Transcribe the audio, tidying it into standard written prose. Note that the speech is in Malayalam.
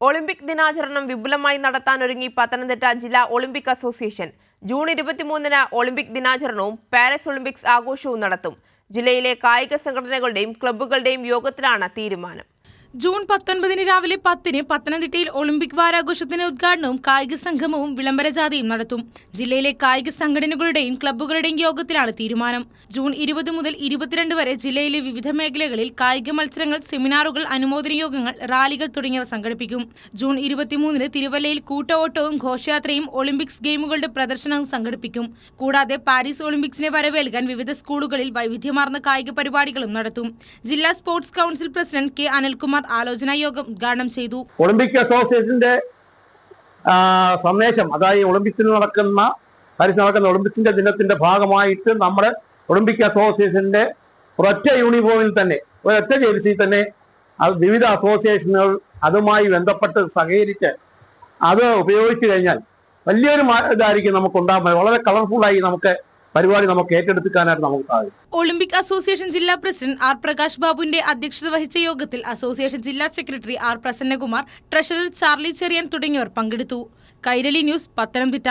ഒളിമ്പിക് ദിനാചരണം വിപുലമായി നടത്താനൊരുങ്ങി പത്തനംതിട്ട ജില്ലാ ഒളിമ്പിക് അസോസിയേഷൻ. ജൂൺ 23-ന് ഒളിമ്പിക് ദിനാചരണവും പാരീസ് ഒളിമ്പിക്സ് ആഘോഷവും നടത്തും. ജില്ലയിലെ കായിക സംഘടനകളുടെയും ക്ലബ്ബുകളുടെയും യോഗത്തിലാണ് തീരുമാനം. ജൂൺ 19-ന് രാവിലെ 10-ന് പത്തനംതിട്ടയിൽ ഒളിമ്പിക് വാരാഘോഷത്തിന് ഉദ്ഘാടനവും കായിക സംഗമവും വിളംബരജാഥയും നടത്തും. ജില്ലയിലെ കായിക സംഘടനകളുടെയും ക്ലബ്ബുകളുടെയും യോഗത്തിലാണ് തീരുമാനം. ജൂൺ 20 മുതൽ 22 വരെ ജില്ലയിലെ വിവിധ മേഖലകളിൽ കായിക മത്സരങ്ങൾ, സെമിനാറുകൾ, അനുമോദന യോഗങ്ങൾ, റാലികൾ തുടങ്ങിയവ സംഘടിപ്പിക്കും. ജൂൺ 23-ന് തിരുവല്ലയിൽ കൂട്ട ഓട്ടവും ഘോഷയാത്രയും ഒളിമ്പിക്സ് ഗെയിമുകളുടെ പ്രദർശനവും സംഘടിപ്പിക്കും. കൂടാതെ പാരീസ് ഒളിമ്പിക്സിനെ വരവേൽക്കാൻ വിവിധ സ്കൂളുകളിൽ വൈവിധ്യമാർന്ന കായിക പരിപാടികളും നടത്തും. ജില്ലാ sports council president K Anilkumar ആലോചനാ യോഗം ഉദ്ഘാടനം ചെയ്തു. ഒളിമ്പിക് അസോസിയേഷന്റെ സന്ദേശം, അതായത് പാരീസിൽ നടക്കുന്ന ഒളിമ്പിക്സിന്റെ ദിനത്തിന്റെ ഭാഗമായിട്ട് നമ്മുടെ ഒളിമ്പിക് അസോസിയേഷന്റെ ഒരൊറ്റ യൂണിഫോമിൽ തന്നെ, ഒരൊറ്റ ജേഴ്സിയിൽ തന്നെ വിവിധ അസോസിയേഷനുകൾ അതുമായി ബന്ധപ്പെട്ട് സഹകരിച്ച് അത് ഉപയോഗിച്ചു കഴിഞ്ഞാൽ വലിയൊരു ഇതായിരിക്കും നമുക്കുണ്ടാകുന്നത്. വളരെ കളർഫുള്ളായി പരിപാടി നമുക്ക് ഏറ്റെടുക്കാനായിട്ട് നമുക്ക് സാധിക്കും. ഒളിമ്പിക് അസോസിയേഷൻ ജില്ലാ പ്രസിഡന്റ് ആർ പ്രകാശ് ബാബുവിന്റെ അധ്യക്ഷത വഹിച്ച യോഗത്തിൽ അസോസിയേഷൻ ജില്ലാ secretary R Prasannakumar, treasurer Charlie Cheriyan തുടങ്ങിയവർ പങ്കെടുത്തു. കൈരളി ന്യൂസ്, പത്തനംതിട്ട.